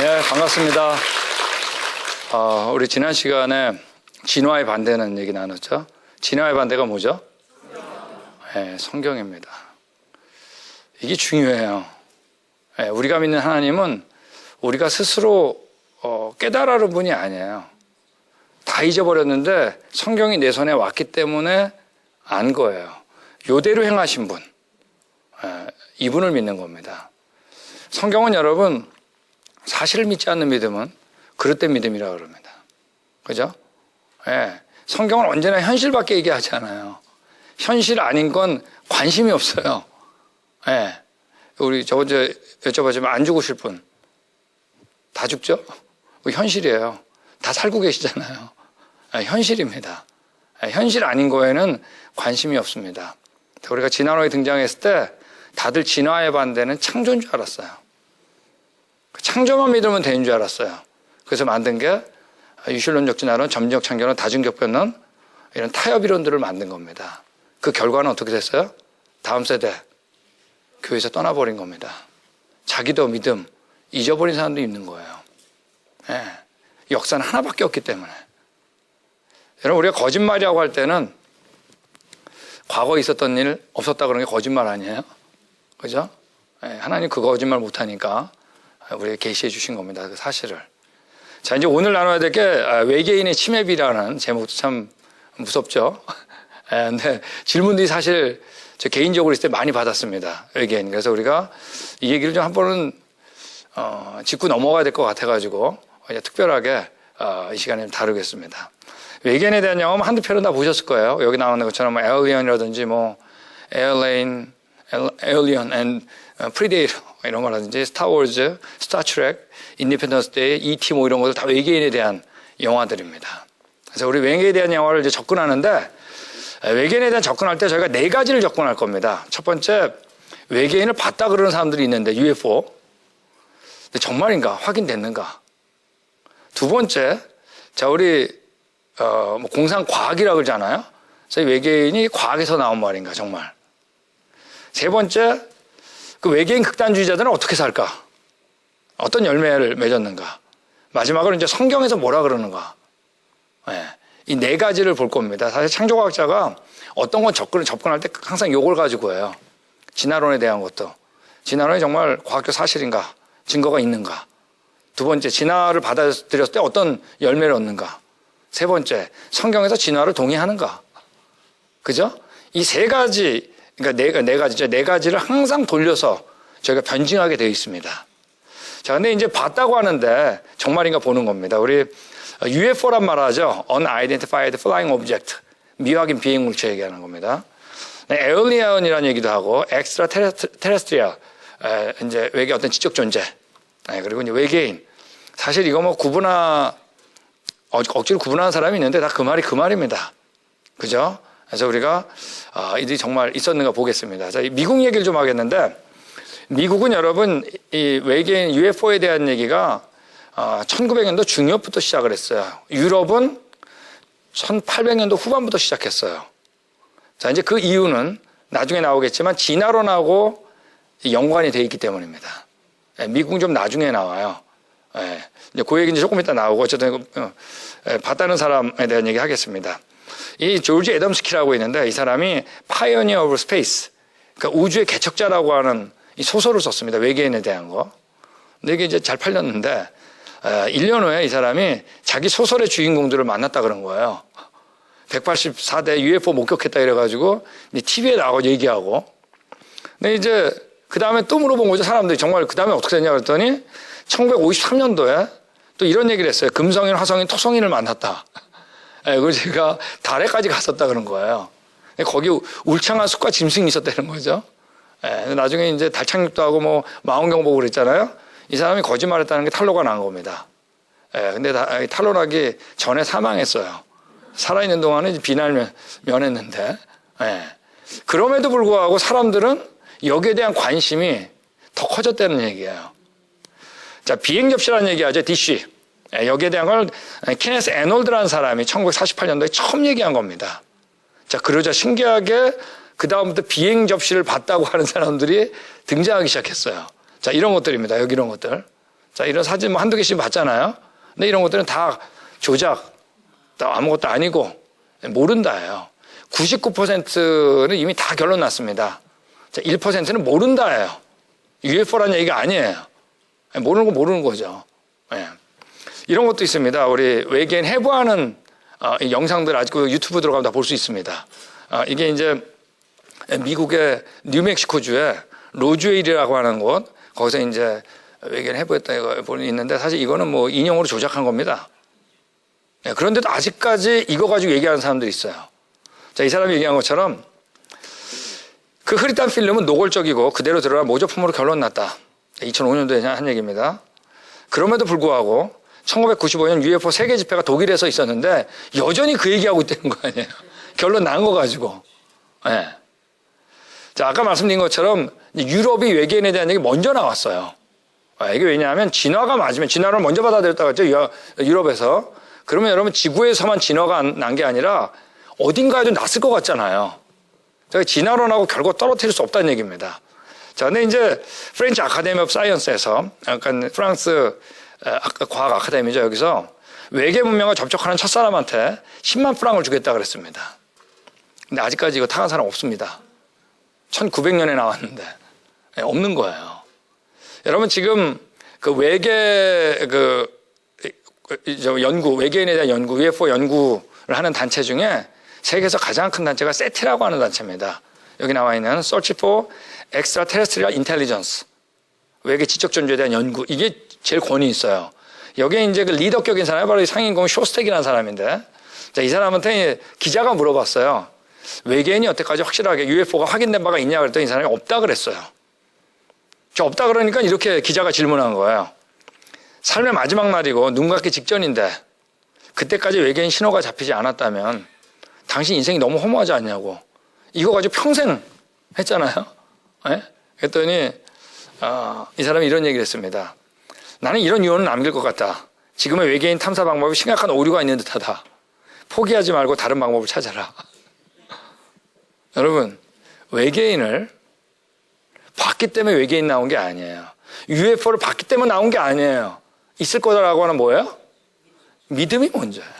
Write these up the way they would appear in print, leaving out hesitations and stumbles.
네, 반갑습니다. 우리 지난 시간에 진화의 반대는 얘기 나눴죠. 진화의 반대가 뭐죠? 네, 성경입니다. 이게 중요해요. 네, 우리가 믿는 하나님은 우리가 스스로 깨달아는 분이 아니에요. 다 잊어버렸는데 성경이 내 손에 왔기 때문에 안 거예요. 요대로 행하신 분, 이분을 믿는 겁니다. 성경은 여러분, 사실을 믿지 않는 믿음은 그릇된 믿음이라고 그럽니다. 그죠? 성경은 언제나 현실밖에 얘기하지 않아요. 현실 아닌 건 관심이 없어요. 우리 저번 주에 여쭤봤지만 안 죽으실 분 다 죽죠? 현실이에요. 다 살고 계시잖아요. 현실입니다. 현실 아닌 거에는 관심이 없습니다. 우리가 진화론에 등장했을 때 다들 진화의 반대는 창조인 줄 알았어요. 창조만 믿으면 되는 줄 알았어요. 그래서 만든 게 유실론적 진화론, 점진적 창조론, 다중적 변론 이런 타협 이론들을 만든 겁니다. 그 결과는 어떻게 됐어요? 다음 세대 교회에서 떠나버린 겁니다. 자기도 믿음 잊어버린 사람도 있는 거예요. 역사는 하나밖에 없기 때문에. 여러분, 우리가 거짓말이라고 할 때는 과거에 있었던 일 없었다 그러는 게 거짓말 아니에요? 그죠? 하나님 그 거짓말 못하니까 우리에게 계시해 주신 겁니다. 그 사실을. 자, 이제 오늘 나눠야 될 게 외계인의 침입이라는 제목도 참 무섭죠? 근데 질문들이 사실 저 개인적으로 있을 때 많이 받았습니다. 외계인. 그래서 우리가 이 얘기를 좀 한 번은 짚고 넘어가야 될 것 같아가지고 특별하게 이 시간에 다루겠습니다. 외계인에 대한 영화 한두 편은 다 보셨을 거예요. 여기 나오는 것처럼 에얼리언이라든지 에어리언 앤 프리데이터 이런 거라든지 스타워즈, 스타트랙, 인디펜던스 데이, E.T. 이런 것들 다 외계인에 대한 영화들입니다. 그래서 우리 외계인에 대한 영화를 이제 접근하는데 외계인에 대한 접근할 때 저희가 4가지를 접근할 겁니다. 첫 번째, 외계인을 봤다 그러는 사람들이 있는데 UFO. 근데 정말인가? 확인됐는가? 두 번째, 자, 우리 공상과학이라고 그러잖아요. 그래서 외계인이 과학에서 나온 말인가, 정말. 세 번째, 그 외계인 극단주의자들은 어떻게 살까? 어떤 열매를 맺었는가? 마지막으로 이제 성경에서 뭐라 그러는가? 이 4가지를 볼 겁니다. 사실 창조과학자가 어떤 건 접근할 때 항상 요걸 가지고 해요. 진화론에 대한 것도. 진화론이 정말 과학적 사실인가? 증거가 있는가? 두 번째, 진화를 받아들였을 때 어떤 열매를 얻는가? 세 번째, 성경에서 진화를 동의하는가? 그죠? 이 3가지, 그러니까 네 가지죠. 4가지를 항상 돌려서 저희가 변증하게 되어 있습니다. 자, 근데 이제 봤다고 하는데 정말인가 보는 겁니다. 우리 UFO란 말 하죠. Unidentified Flying Object. 미확인 비행 물체 얘기하는 겁니다. 에얼리언이라는 얘기도 하고, Extraterrestrial. 이제 외계 어떤 지적 존재. 그리고 이제 외계인. 사실 이거 억지로 구분하는 사람이 있는데 다 그 말이 그 말입니다. 그죠? 그래서 우리가 이들이 정말 있었는가 보겠습니다. 자, 미국 얘기를 좀 하겠는데, 미국은 여러분 이 외계인 UFO에 대한 얘기가 1900년도 중엽부터 시작을 했어요. 유럽은 1800년도 후반부터 시작했어요. 자, 이제 그 이유는 나중에 나오겠지만 진화론하고 연관이 되어 있기 때문입니다. 미국은 좀 나중에 나와요. 이제 그 얘기 이제 조금 이따 나오고, 어쨌든 봤다는 사람에 대한 얘기 하겠습니다. 이 조지 애덤스키라고 있는데, 이 사람이 Pioneer of Space, 그러니까 우주의 개척자라고 하는 이 소설을 썼습니다. 외계인에 대한 거. 근데 이게 이제 잘 팔렸는데, 1년 후에 이 사람이 자기 소설의 주인공들을 만났다 그런 거예요. 184대 UFO 목격했다 이래가지고 TV에 나가고 얘기하고. 근데 이제 그 다음에 또 물어본 거죠. 사람들이 정말 그 다음에 어떻게 됐냐 그랬더니 1953년도에 또 이런 얘기를 했어요. 금성인, 화성인, 토성인을 만났다. 그래서 제가 달에까지 갔었다 그런 거예요. 거기 울창한 숲과 짐승이 있었다는 거죠. 나중에 이제 달 착륙도 하고 망원경 보고 그랬잖아요. 이 사람이 거짓말했다는 게 탄로가 난 겁니다. 근데 탄로나기 전에 사망했어요. 살아있는 동안은 비날 면했는데. 그럼에도 불구하고 사람들은 여기에 대한 관심이 더 커졌다는 얘기예요. 자, 비행 접시라는 얘기하죠. DC. 여기에 대한 걸 케네스 애놀드라는 사람이 1948년도에 처음 얘기한 겁니다. 자, 그러자 신기하게 그 다음부터 비행 접시를 봤다고 하는 사람들이 등장하기 시작했어요. 자, 이런 것들입니다. 여기 이런 것들. 자, 이런 사진 뭐 한두 개씩 봤잖아요. 근데 이런 것들은 다 조작, 다 아무것도 아니고 모른다예요. 99%는 이미 다 결론 났습니다. 자, 1%는 모른다예요. UFO라는 얘기가 아니에요. 모르는 거 모르는 거죠. 예. 이런 것도 있습니다. 우리 외계인 해부하는 이 영상들 아직도 유튜브 들어가면 다 볼 수 있습니다. 이게 이제 미국의 뉴멕시코주의 로즈웨일이라고 하는 곳, 거기서 이제 외계인 해부했다 고 있는데 사실 이거는 뭐 인용으로 조작한 겁니다. 예, 그런데도 아직까지 이거 가지고 얘기하는 사람들이 있어요. 자, 이 사람이 얘기한 것처럼 그 흐릿한 필름은 노골적이고 그대로 들어가 모조품으로 결론 났다. 2005년도에 한 얘기입니다. 그럼에도 불구하고 1995년 UFO 세계 집회가 독일에서 있었는데 여전히 그 얘기하고 있다는 거 아니에요. 결론 난 거 가지고. 네. 자, 아까 말씀드린 것처럼 유럽이 외계인에 대한 얘기 먼저 나왔어요. 이게 왜냐하면 진화가 맞으면 진화를 먼저 받아들였다고 했죠. 유럽에서. 그러면 여러분 지구에서만 진화가 난 게 아니라 어딘가에도 났을 것 같잖아요. 진화론하고 결국 떨어뜨릴 수 없다는 얘기입니다. 자, 근데 이제 프렌치 아카데미 오브 사이언스에서 약간 프랑스 과학 아카데미죠. 여기서 외계 문명과 접촉하는 첫 사람한테 10만 프랑을 주겠다 그랬습니다. 근데 아직까지 이거 타간 사람 없습니다. 1900년에 나왔는데 없는 거예요. 여러분 지금 그 외계 연구, 외계인에 대한 연구, UFO 연구를 하는 단체 중에 세계에서 가장 큰 단체가 세티라고 하는 단체입니다. 여기 나와 있는 Search for Extraterrestrial Intelligence, 외계 지적 존재에 대한 연구, 이게 제일 권위 있어요. 여기에 이제 그 리더격인 사람이 바로 상임고문 쇼스텍이라는 사람인데, 자, 이 사람한테 기자가 물어봤어요. 외계인이 여태까지 확실하게 UFO가 확인된 바가 있냐 그랬더니 이 사람이 없다 그랬어요. 저 없다 그러니까 이렇게 기자가 질문한 거예요. 삶의 마지막 날이고 눈 감기 직전인데 그때까지 외계인 신호가 잡히지 않았다면 당신 인생이 너무 허무하지 않냐고. 이거 가지고 평생 했잖아요. 네? 그랬더니 이 사람이 이런 얘기를 했습니다. 나는 이런 유언을 남길 것 같다. 지금의 외계인 탐사 방법이 심각한 오류가 있는 듯하다. 포기하지 말고 다른 방법을 찾아라. 여러분, 외계인을 봤기 때문에 외계인 나온 게 아니에요. UFO를 봤기 때문에 나온 게 아니에요. 있을 거다라고 하는 뭐예요? 믿음이 먼저예요.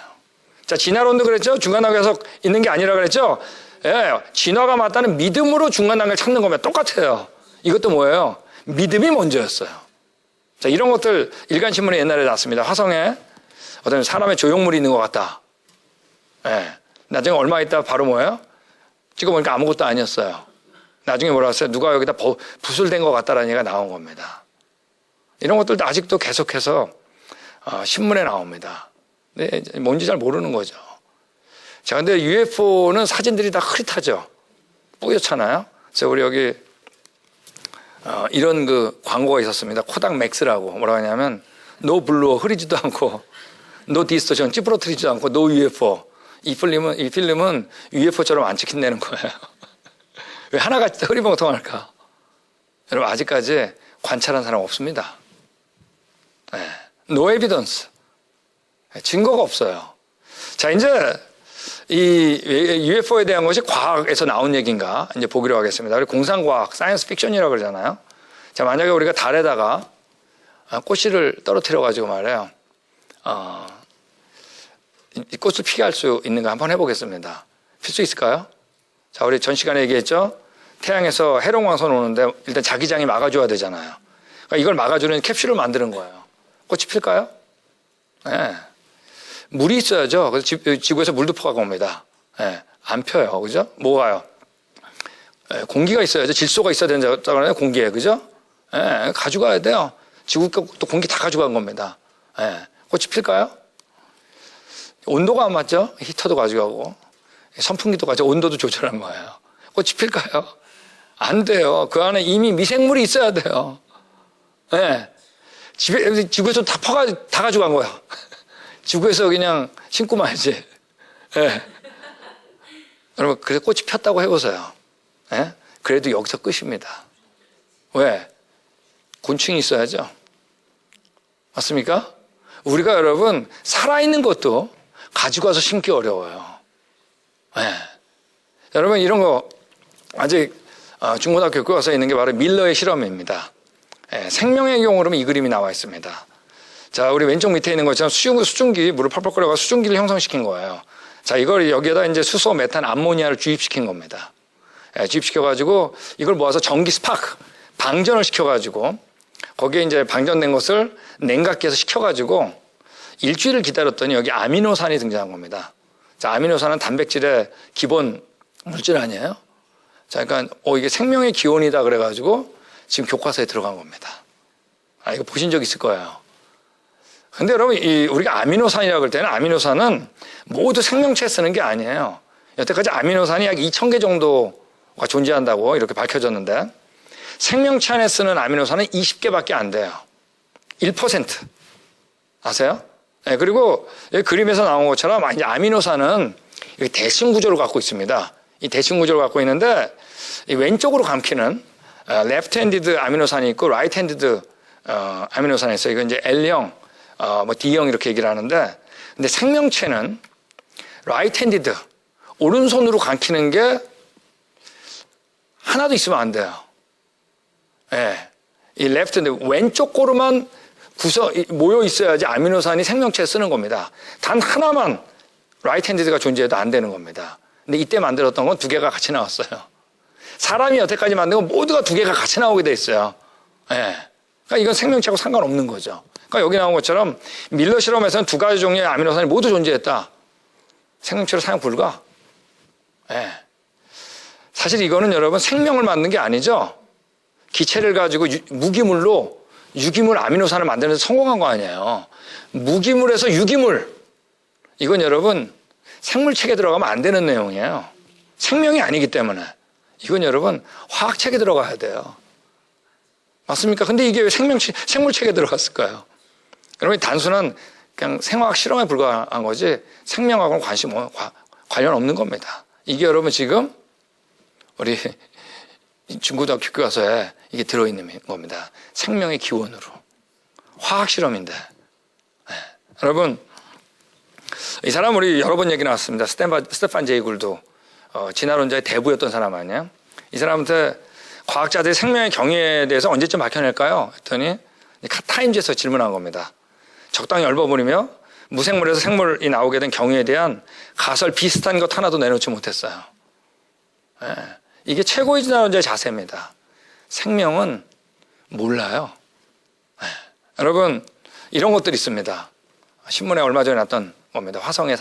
자, 진화론도 그랬죠? 중간 단계에서 있는 게 아니라 그랬죠? 예, 진화가 맞다는 믿음으로 중간 단계를 찾는 거면 똑같아요. 이것도 뭐예요? 믿음이 먼저였어요. 자, 이런 것들 일간신문에 옛날에 났습니다. 화성에 어떤 사람의 조형물이 있는 것 같다. 예, 나중에 얼마 있다 바로 뭐예요? 찍어보니까 아무것도 아니었어요. 나중에 뭐라고 했어요? 누가 여기다 부술된 것 같다라는 얘기가 나온 겁니다. 이런 것들도 아직도 계속해서 신문에 나옵니다. 근데 뭔지 잘 모르는 거죠. 자, 근데 UFO는 사진들이 다 흐릿하죠. 뿌옇잖아요. 그래서 우리 여기 이런 그 광고가 있었습니다. 코닥 맥스라고. 뭐라고 하냐면 노 블루어 흐리지도 않고 노 디스토션 찌푸러뜨리지도 않고 노 UFO. 이 필름은 UFO처럼 안 찍힌다는 거예요. 왜 하나가 흐리멍텅할까? 여러분 아직까지 관찰한 사람 없습니다. 네. No evidence. 증거가 없어요. 자, 이제 이 UFO에 대한 것이 과학에서 나온 얘기인가 이제 보기로 하겠습니다. 우리 공상과학, 사이언스 픽션이라고 그러잖아요. 자, 만약에 우리가 달에다가 꽃씨를 떨어뜨려 가지고 말해요. 이 꽃을 피게 할 수 있는 거 한번 해보겠습니다. 필 수 있을까요? 자, 우리 전 시간에 얘기했죠. 태양에서 해롱광선 오는데 일단 자기장이 막아줘야 되잖아요. 그러니까 이걸 막아주는 캡슐을 만드는 거예요. 꽃이 필까요? 네. 물이 있어야죠. 그래서 지구에서 물도 퍼가고 옵니다. 네. 안 펴요. 그죠? 뭐가요? 네. 공기가 있어야죠. 질소가 있어야 된다고 공기에. 그죠? 네. 가져가야 돼요. 지구 또 공기 다 가져간 겁니다. 네. 꽃이 필까요? 온도가 안 맞죠? 히터도 가져가고 선풍기도 가져가고 온도도 조절한 거예요. 꽃이 필까요? 안 돼요. 그 안에 이미 미생물이 있어야 돼요. 네. 지구에서 다 가져간 거야. 지구에서 그냥 심고 말지. 네. 여러분, 그래서 꽃이 폈다고 해보세요. 네? 그래도 여기서 끝입니다. 왜? 곤충이 있어야죠. 맞습니까? 우리가 여러분, 살아있는 것도 가지고 와서 심기 어려워요. 네. 여러분, 이런 거 아직 중고등학교 교과서에 있는 게 바로 밀러의 실험입니다. 네. 생명의 경우로는 이 그림이 나와 있습니다. 자, 우리 왼쪽 밑에 있는 것처럼 수증기, 물을 펄펄 끓여가 수증기를 형성시킨 거예요. 자, 이걸 여기에다 이제 수소, 메탄, 암모니아를 주입시킨 겁니다. 예, 주입시켜가지고 이걸 모아서 전기 스파크, 방전을 시켜가지고 거기에 이제 방전된 것을 냉각기에서 식혀가지고 일주일을 기다렸더니 여기 아미노산이 등장한 겁니다. 자, 아미노산은 단백질의 기본 물질 아니에요? 자, 그러니까 이게 생명의 기원이다 그래가지고 지금 교과서에 들어간 겁니다. 아, 이거 보신 적 있을 거예요. 근데 여러분, 우리가 아미노산이라고 할 때는 아미노산은 모두 생명체에 쓰는 게 아니에요. 여태까지 아미노산이 약 2,000개 정도가 존재한다고 이렇게 밝혀졌는데 생명체 안에 쓰는 아미노산은 20개밖에 안 돼요. 1%. 아세요? 네, 그리고 여기 그림에서 나온 것처럼 이제 아미노산은 대칭 구조를 갖고 있습니다. 이 대칭 구조를 갖고 있는데 이 왼쪽으로 감기는 레프트 핸디드 아미노산이 있고 라이트 핸디드 아미노산이 있어요. 이건 이제 L형, 뭐 D형 이렇게 얘기를 하는데 근데 생명체는 라이트 핸디드 오른손으로 감기는 게 하나도 있으면 안 돼요. 예. 이 레프트 핸디드 왼쪽 고루만 모여 있어야지 아미노산이 생명체에 쓰는 겁니다. 단 하나만 라이트 핸디드가 존재해도 안 되는 겁니다. 근데 이때 만들었던 건 두 개가 같이 나왔어요. 사람이 여태까지 만든 건 모두가 두 개가 같이 나오게 돼 있어요. 예. 그러니까 이건 생명체하고 상관없는 거죠. 그러니까 여기 나온 것처럼 밀러 실험에서는 두 가지 종류의 아미노산이 모두 존재했다. 생명체로 사용 불가. 예. 사실 이거는 여러분 생명을 만든 게 아니죠. 기체를 가지고 무기물로 유기물 아미노산을 만드는 데 성공한 거 아니에요. 무기물에서 유기물. 이건 여러분 생물책에 들어가면 안 되는 내용이에요. 생명이 아니기 때문에. 이건 여러분 화학책에 들어가야 돼요. 맞습니까? 근데 이게 왜 생물책에 들어갔을까요? 여러분 단순한 그냥 생화학 실험에 불과한 거지 생명하고는 관련 없는 겁니다. 이게 여러분 지금 우리 중고등학교 교과서에 이게 들어있는 겁니다. 생명의 기원으로. 화학 실험인데. 네. 여러분, 이 사람 우리 여러 번 얘기 나왔습니다. 스테판 제이 굴도 진화론자의 대부였던 사람 아니에요? 이 사람한테 과학자들이 생명의 경위에 대해서 언제쯤 밝혀낼까요? 했더니 타임즈에서 질문한 겁니다. 적당히 얽어버리며 무생물에서 생물이 나오게 된 경위에 대한 가설 비슷한 것 하나도 내놓지 못했어요. 네. 이게 최고의 진화론자의 자세입니다. 생명은 몰라요. 네. 여러분 이런 것들이 있습니다. 신문에 얼마 전에 났던 겁니다. 화성의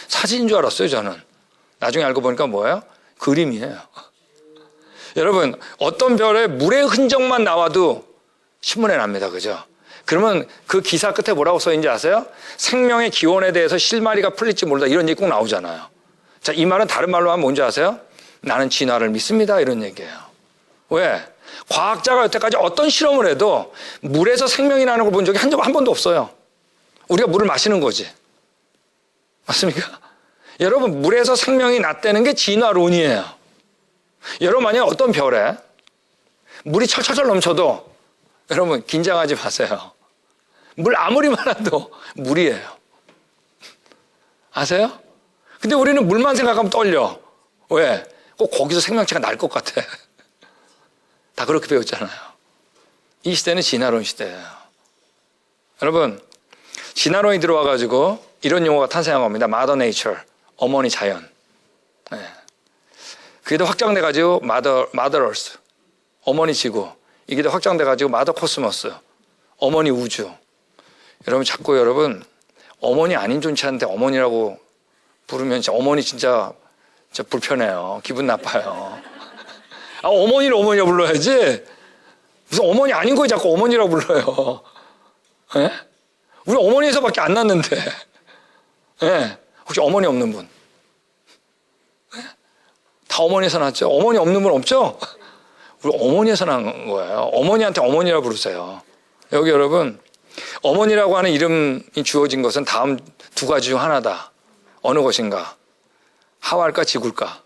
사진인 줄 알았어요. 저는 나중에 알고 보니까 뭐예요? 그림이에요. 여러분 어떤 별에 물의 흔적만 나와도 신문에 납니다. 그죠? 그러면 그 기사 끝에 뭐라고 써있는지 아세요? 생명의 기원에 대해서 실마리가 풀릴지 모르다 이런 얘기 꼭 나오잖아요. 자, 이 말은 다른 말로 하면 뭔지 아세요? 나는 진화를 믿습니다. 이런 얘기예요. 왜? 과학자가 여태까지 어떤 실험을 해도 물에서 생명이 나는 걸 본 적이 한 번도 없어요. 우리가 물을 마시는 거지. 맞습니까? 여러분 물에서 생명이 났다는 게 진화론이에요. 여러분 만약 어떤 별에 물이 철철 넘쳐도 여러분 긴장하지 마세요. 물 아무리 많아도 물이에요. 아세요? 근데 우리는 물만 생각하면 떨려. 왜? 꼭 거기서 생명체가 날 것 같아. 다 그렇게 배웠잖아요. 이 시대는 진화론 시대예요. 여러분 진화론이 들어와가지고 이런 용어가 탄생한 겁니다. Mother Nature, 어머니 자연. 네. 그게 더 확장돼가지고 Mother Earth, 어머니 지구. 이게 더 확장돼가지고 Mother Cosmos, 어머니 우주. 여러분 자꾸 여러분 어머니 아닌 존재한테 어머니라고 부르면 어머니 진짜 불편해요. 기분 나빠요. 아, 어머니를 어머니라고 불러야지. 무슨 어머니 아닌 거에 자꾸 어머니라고 불러요. 예? 우리 어머니에서밖에 안 났는데. 예? 혹시 어머니 없는 분? 예? 다 어머니에서 났죠? 어머니 없는 분 없죠? 우리 어머니에서 난 거예요. 어머니한테 어머니라고 부르세요. 여기 여러분, 어머니라고 하는 이름이 주어진 것은 다음 두 가지 중 하나다. 어느 것인가? 하와일까 지구일까?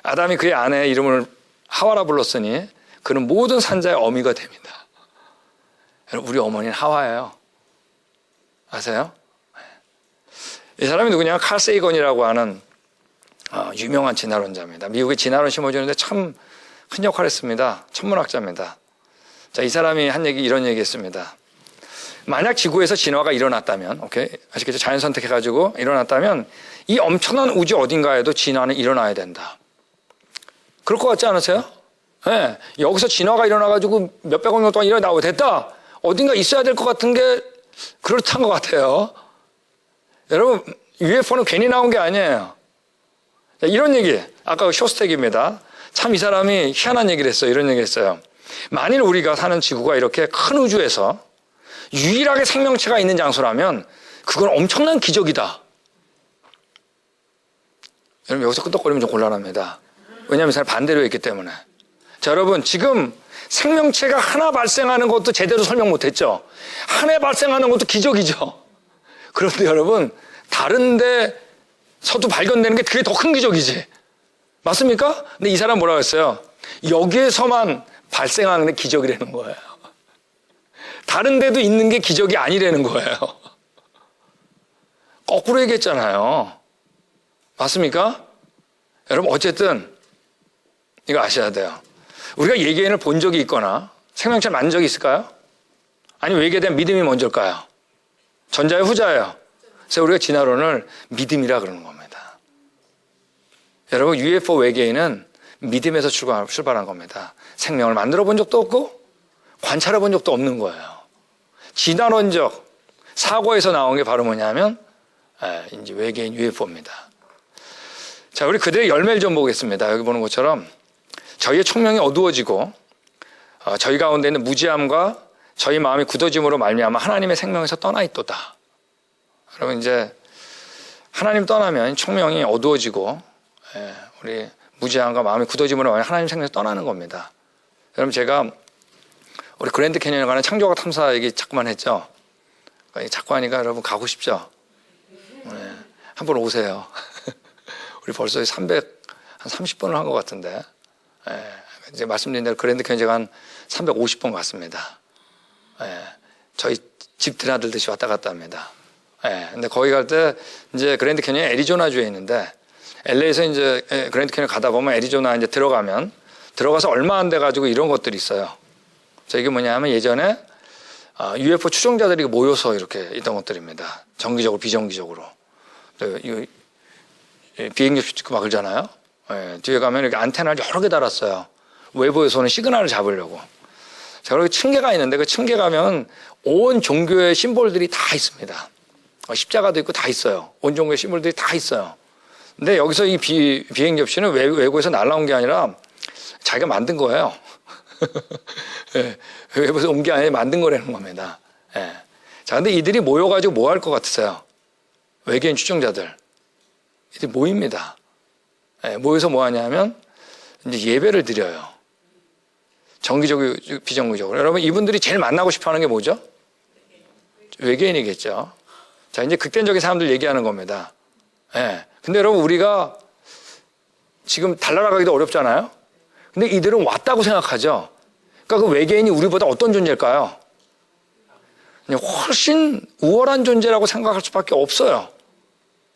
아담이 그의 아내의 이름을 하와라 불렀으니 그는 모든 산자의 어미가 됩니다. 우리 어머니는 하와예요. 아세요? 이 사람이 누구냐? 칼 세이건이라고 하는 유명한 진화론자입니다. 미국의 진화론 심어주는데 참 큰 역할을 했습니다. 천문학자입니다. 자, 이 사람이 한 얘기, 이런 얘기 했습니다. 만약 지구에서 진화가 일어났다면, 오케이? 아시겠죠? 자연 선택해가지고 일어났다면 이 엄청난 우주 어딘가에도 진화는 일어나야 된다. 그럴 것 같지 않으세요? 네. 여기서 진화가 일어나가지고 몇백억 년 동안 일어나고 됐다. 어딘가 있어야 될 것 같은 게 그렇단 것 같아요. 여러분, UFO는 괜히 나온 게 아니에요. 이런 얘기, 아까 쇼스텍입니다. 참 이 사람이 희한한 얘기를 했어요. 이런 얘기를 했어요. 만일 우리가 사는 지구가 이렇게 큰 우주에서 유일하게 생명체가 있는 장소라면 그건 엄청난 기적이다. 여러분, 여기서 끄덕거리면 좀 곤란합니다. 왜냐하면 이 사람이 반대로 했기 때문에. 자, 여러분, 지금 생명체가 하나 발생하는 것도 제대로 설명 못했죠. 하나 발생하는 것도 기적이죠. 그런데 여러분, 다른 데서도 발견되는 게 그게 더 큰 기적이지. 맞습니까? 근데 이 사람 뭐라고 했어요? 여기에서만 발생하는 게 기적이라는 거예요. 다른 데도 있는 게 기적이 아니라는 거예요. 거꾸로 얘기했잖아요. 맞습니까? 여러분, 어쨌든 이거 아셔야 돼요. 우리가 외계인을 본 적이 있거나 생명체를 만난 적이 있을까요? 아니면 외계에 대한 믿음이 먼저일까요? 전자예요, 후자예요? 그래서 우리가 진화론을 믿음이라 그러는 겁니다. 여러분, UFO 외계인은 믿음에서 출발한 겁니다. 생명을 만들어 본 적도 없고 관찰해 본 적도 없는 거예요. 진화론적 사고에서 나온 게 바로 뭐냐면 이제 외계인 UFO입니다. 자, 우리 그들의 열매를 좀 보겠습니다. 여기 보는 것처럼 저희의 총명이 어두워지고 저희 가운데 있는 무지함과 저희 마음이 굳어짐으로 말미암아 하나님의 생명에서 떠나 있도다. 여러분, 이제 하나님 떠나면 총명이 어두워지고 우리 무지함과 마음이 굳어짐으로 말미암아 하나님 생명에서 떠나는 겁니다. 여러분, 제가 우리 그랜드 캐니언에 관한 창조과학 탐사 얘기 자꾸만 했죠. 자꾸 하니까 여러분 가고 싶죠. 한번 오세요. 우리 벌써 한 30번을 한 것 같은데. 이제 말씀드린 대로 그랜드 캐니언 제가 한 350번 갔습니다. 저희 집 드나들듯이 왔다 갔다 합니다. 근데 거기 갈 때 이제 그랜드 캐니언이 애리조나주에 있는데 LA에서 이제 그랜드 캐니언 가다 보면 애리조나 이제 들어가서 얼마 안 돼 가지고 이런 것들이 있어요. 자, 이게 뭐냐면 예전에 UFO 추종자들이 모여서 이렇게 있던 것들입니다. 정기적으로, 비정기적으로. 비행기 찍고 막 그러잖아요. 뒤에 가면 이렇게 안테나를 여러 개 달았어요. 외부에서는 시그널을 잡으려고. 자, 그리고 층계가 있는데 그 층계 가면 온 종교의 심볼들이 다 있습니다. 십자가도 있고 다 있어요. 온 종교의 심볼들이 다 있어요. 근데 여기서 이 비행기 없이는 외국에서 날라온 게 아니라 자기가 만든 거예요. 외부에서 온 게 아니라 만든 거라는 겁니다. 자, 근데 이들이 모여가지고 뭐 할 것 같으세요? 외계인 추종자들. 이들이 모입니다. 모여서 뭐 하냐면 이제 예배를 드려요. 정기적으로, 비정기적으로. 여러분, 이분들이 제일 만나고 싶어 하는 게 뭐죠? 외계인이겠죠. 자, 이제 극단적인 사람들 얘기하는 겁니다. 근데 여러분, 우리가 지금 달나라가기도 어렵잖아요? 근데 이들은 왔다고 생각하죠? 그러니까 그 외계인이 우리보다 어떤 존재일까요? 그냥 훨씬 우월한 존재라고 생각할 수밖에 없어요.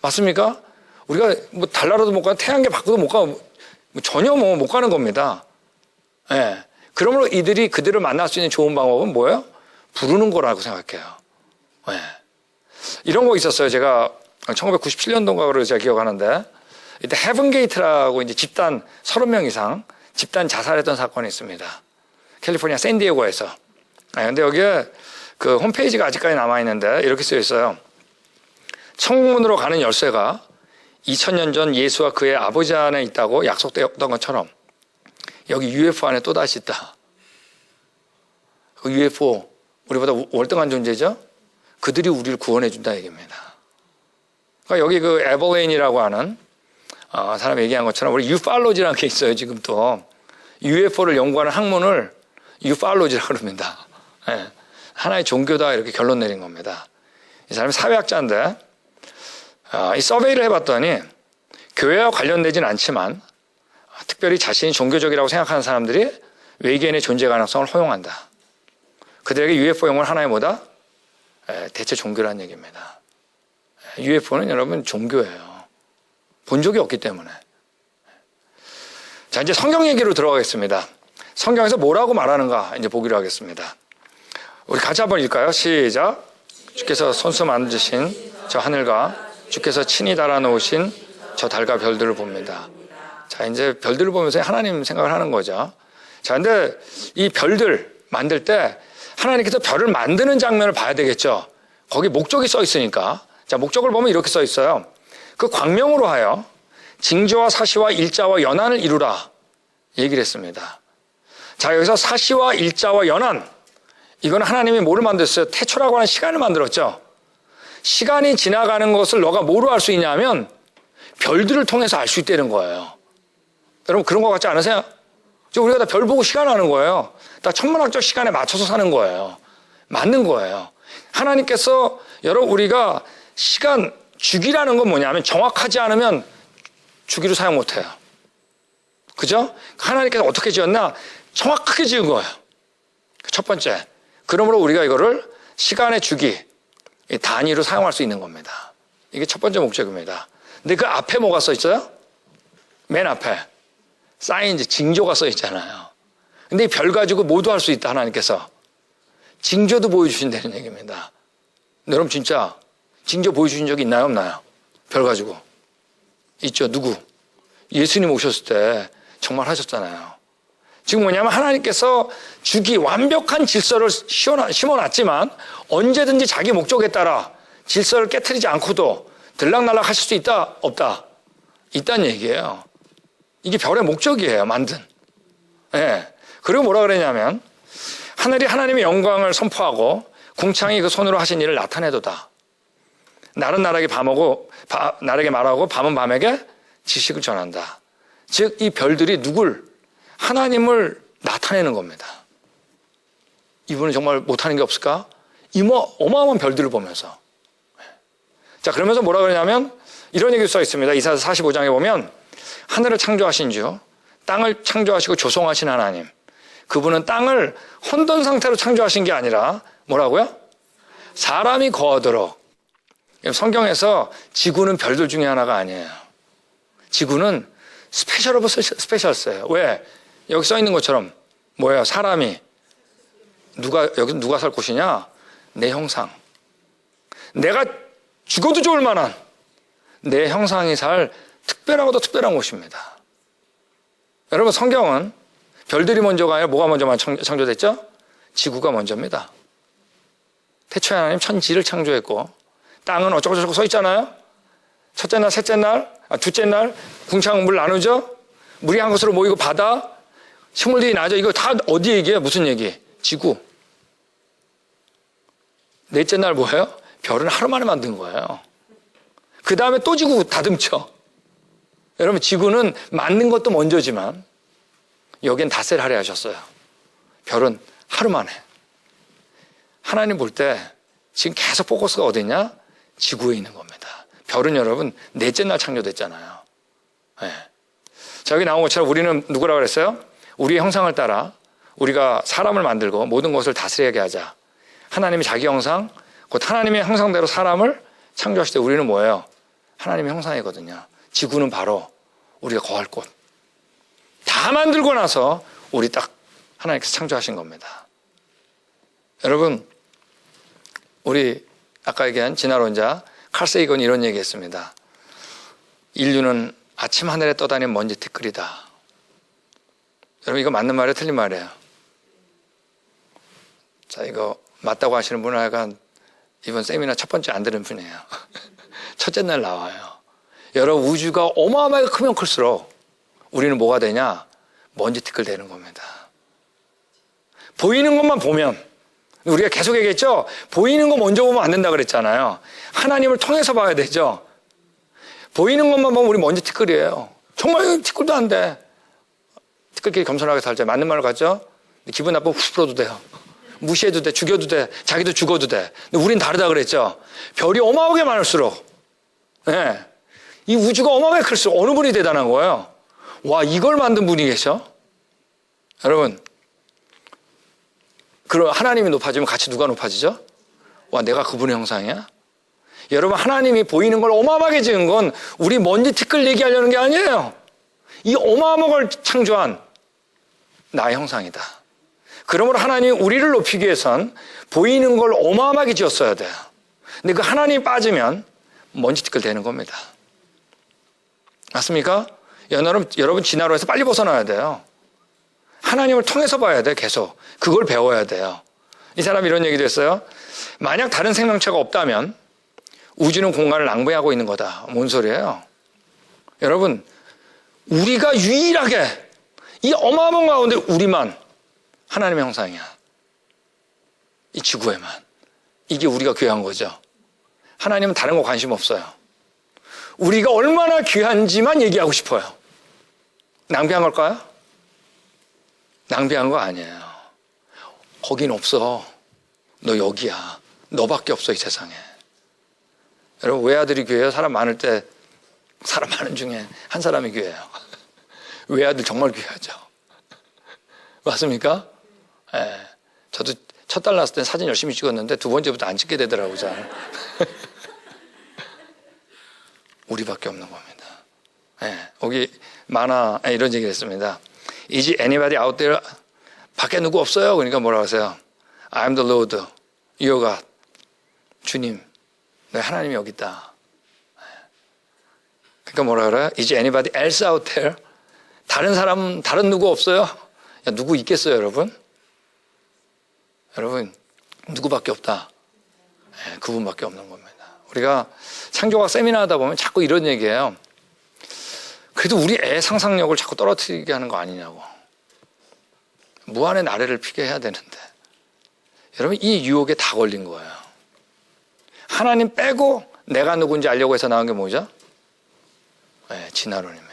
맞습니까? 우리가 뭐 달나라도 못 가고 태양계 밖으로 못 가고 전혀 못 가는 겁니다. 그러므로 이들이 그들을 만날 수 있는 좋은 방법은 뭐예요? 부르는 거라고 생각해요. 이런 거 있었어요. 제가 1997년도인가 그래서 제가 기억하는데 이때 헤븐게이트라고 이제 집단 30명 이상 집단 자살했던 사건이 있습니다. 캘리포니아 샌디에고에서. 근데 여기에 그 홈페이지가 아직까지 남아있는데 이렇게 쓰여 있어요. 천국문으로 가는 열쇠가 2000년 전 예수와 그의 아버지 안에 있다고 약속되었던 것처럼 여기 UFO 안에 또다시 있다. 그 UFO, 우리보다 월등한 존재죠? 그들이 우리를 구원해 준다 얘기입니다. 그러니까 여기 그 에버레인이라고 하는 사람이 얘기한 것처럼 우리 유팔로지라는 게 있어요. 지금 또 UFO를 연구하는 학문을 유팔로지라고 합니다. 하나의 종교다 이렇게 결론 내린 겁니다. 이 사람이 사회학자인데 이 서베이를 해봤더니 교회와 관련되진 않지만 특별히 자신이 종교적이라고 생각하는 사람들이 외계인의 존재 가능성을 허용한다. 그들에게 UFO 용어는 하나의 뭐다? 대체 종교라는 얘기입니다. UFO는 여러분 종교예요. 본 적이 없기 때문에. 자, 이제 성경 얘기로 들어가겠습니다. 성경에서 뭐라고 말하는가 이제 보기로 하겠습니다. 우리 같이 한번 읽을까요? 시작. 주께서 손수 만드신 저 하늘과 주께서 친히 달아놓으신 저 달과 별들을 봅니다. 자, 이제 별들을 보면서 하나님 생각을 하는 거죠. 자, 근데 이 별들 만들 때 하나님께서 별을 만드는 장면을 봐야 되겠죠. 거기 목적이 써 있으니까. 자, 목적을 보면 이렇게 써 있어요. 그 광명으로 하여 징조와 사시와 일자와 연한을 이루라 얘기를 했습니다. 자, 여기서 사시와 일자와 연한, 이건 하나님이 뭐를 만들었어요? 태초라고 하는 시간을 만들었죠. 시간이 지나가는 것을 너가 뭐로 알 수 있냐면 별들을 통해서 알 수 있다는 거예요. 여러분 그런 것 같지 않으세요? 우리가 다 별 보고 시간하는 거예요. 다 천문학적 시간에 맞춰서 사는 거예요. 맞는 거예요. 하나님께서 여러분 우리가 시간 주기라는 건 뭐냐면 정확하지 않으면 주기로 사용 못해요. 그죠? 하나님께서 어떻게 지었나? 정확하게 지은 거예요. 첫 번째. 그러므로 우리가 이거를 시간의 주기, 단위로 사용할 수 있는 겁니다. 이게 첫 번째 목적입니다. 근데 그 앞에 뭐가 써 있어요? 맨 앞에 사인즈, 징조가 써 있잖아요. 근데 이 별 가지고 모두 할 수 있다 하나님께서. 징조도 보여주신다는 얘기입니다. 여러분 진짜 징조 보여주신 적이 있나요 없나요? 별 가지고. 있죠. 누구? 예수님 오셨을 때 정말 하셨잖아요. 지금 뭐냐면 하나님께서 주기 완벽한 질서를 심어놨지만 언제든지 자기 목적에 따라 질서를 깨트리지 않고도 들락날락 하실 수 있다? 없다? 있다는 얘기예요. 이게 별의 목적이에요. 만든. 예. 그리고 뭐라 그랬냐면 하늘이 하나님의 영광을 선포하고 궁창이 그 손으로 하신 일을 나타내도다. 날은 날에게 날에게 말하고 밤은 밤에게 지식을 전한다. 즉 이 별들이 누굴? 하나님을 나타내는 겁니다. 이분은 정말 못하는 게 없을까? 어마어마한 별들을 보면서. 자, 그러면서 뭐라 그러냐면 이런 얘기 써 있습니다. 이사야서 45장에 보면 하늘을 창조하신 주, 땅을 창조하시고 조성하신 하나님. 그분은 땅을 혼돈 상태로 창조하신 게 아니라 뭐라고요? 사람이 거하도록. 성경에서 지구는 별들 중에 하나가 아니에요. 지구는 스페셜 오브 스페셜스예요. 왜? 여기 써 있는 것처럼 뭐예요? 사람이 여기 누가 살 곳이냐? 내 형상. 내가 죽어도 좋을 만한 내 형상이 살 특별하고도 특별한 곳입니다. 여러분 성경은 별들이 먼저가 아니라 뭐가 먼저 창조됐죠? 지구가 먼저입니다. 태초에 하나님 천지를 창조했고 땅은 어쩌고저쩌고 써 있잖아요. 첫째 날, 셋째 날, 둘째 날 궁창 물 나누죠. 물이 한 곳으로 모이고 바다, 식물들이 나죠. 이거 다 어디 얘기예요? 무슨 얘기? 지구. 넷째 날 뭐예요? 별은 하루 만에 만든 거예요. 그 다음에 또 지구 다듬죠. 여러분 지구는 만든 것도 먼저지만 여긴 닷새를 하려 하셨어요. 별은 하루 만에. 하나님 볼 때 지금 계속 포커스가 어디냐? 지구에 있는 겁니다. 별은 여러분 넷째 날 창조됐잖아요. 네. 자, 여기 나온 것처럼 우리는 누구라고 그랬어요? 우리의 형상을 따라 우리가 사람을 만들고 모든 것을 다스리게 하자. 하나님이 자기 형상, 곧 하나님의 형상대로 사람을 창조하실 때 우리는 뭐예요? 하나님의 형상이거든요. 지구는 바로 우리가 거할 곳. 다 만들고 나서 우리 딱 하나님께서 창조하신 겁니다. 여러분, 우리 아까 얘기한 진화론자 칼 세이건이 이런 얘기했습니다. 인류는 아침 하늘에 떠다니는 먼지 티끌이다. 여러분 이거 맞는 말이에요? 틀린 말이에요? 자, 이거 맞다고 하시는 분은 약간 이번 세미나 첫 번째 안 들은 분이에요. 첫째 날 나와요. 여러분 우주가 어마어마하게 크면 클수록 우리는 뭐가 되냐? 먼지 티끌 되는 겁니다. 보이는 것만 보면, 우리가 계속 얘기했죠? 보이는 거 먼저 보면 안 된다 그랬잖아요. 하나님을 통해서 봐야 되죠. 보이는 것만 보면 우리 먼지 티끌이에요. 정말 티끌도 안 돼. 티끌끼리 겸손하게 살자. 맞는 말로 갔죠? 기분 나쁘면 훅 풀어도 돼요. 무시해도 돼, 죽여도 돼, 자기도 죽어도 돼. 근데 우린 다르다 그랬죠? 별이 어마어마하게 많을수록, 네. 이 우주가 어마어마하게 클수록 어느 분이 대단한 거예요? 와, 이걸 만든 분이 계셔? 여러분, 그럼 하나님이 높아지면 같이 누가 높아지죠? 와, 내가 그분의 형상이야? 여러분, 하나님이 보이는 걸 어마어마하게 지은 건 우리 먼지 티끌 얘기하려는 게 아니에요. 이 어마어마한 걸 창조한 나의 형상이다. 그러므로 하나님 우리를 높이기 위해선 보이는 걸 어마어마하게 지었어야 돼요. 근데 그 하나님이 빠지면 먼지티끌 되는 겁니다. 맞습니까? 여러분 진화론에서 빨리 벗어나야 돼요. 하나님을 통해서 봐야 돼. 계속 그걸 배워야 돼요. 이 사람이 이런 얘기도 했어요. 만약 다른 생명체가 없다면 우주는 공간을 낭비하고 있는 거다. 뭔 소리예요? 여러분, 우리가 유일하게 이 어마어마한 가운데 우리만 하나님의 형상이야. 이 지구에만. 이게 우리가 귀한 거죠. 하나님은 다른 거 관심 없어요. 우리가 얼마나 귀한지만 얘기하고 싶어요. 낭비한 걸까요? 낭비한 거 아니에요. 거긴 없어. 너 여기야. 너밖에 없어, 이 세상에. 여러분, 외아들이 귀해요? 사람 많을 때 사람 많은 중에 한 사람이 귀해요. 외아들 정말 귀하죠. 맞습니까? 예. 저도 첫 달 낳았을 때 사진 열심히 찍었는데 두 번째부터 안 찍게 되더라고요, 잘. 우리밖에 없는 겁니다. 예. 여기 만화 이런 얘기를 했습니다. Is anybody out there? 밖에 누구 없어요? 그러니까 뭐라고 하세요? I'm the Lord, your God. 주님, 네, 하나님이 여기 있다. 그러니까 뭐라 그래요? Is anybody else out there? 다른 누구 없어요? 야, 누구 있겠어요, 여러분? 여러분, 누구밖에 없다. 네, 그분밖에 없는 겁니다. 우리가 창조학 세미나 하다 보면 자꾸 이런 얘기해요. 그래도 우리 애 상상력을 자꾸 떨어뜨리게 하는 거 아니냐고. 무한의 나래를 피게 해야 되는데. 여러분, 이 유혹에 다 걸린 거예요. 하나님 빼고 내가 누군지 알려고 해서 나온 게 뭐죠? 네, 진화론입니다.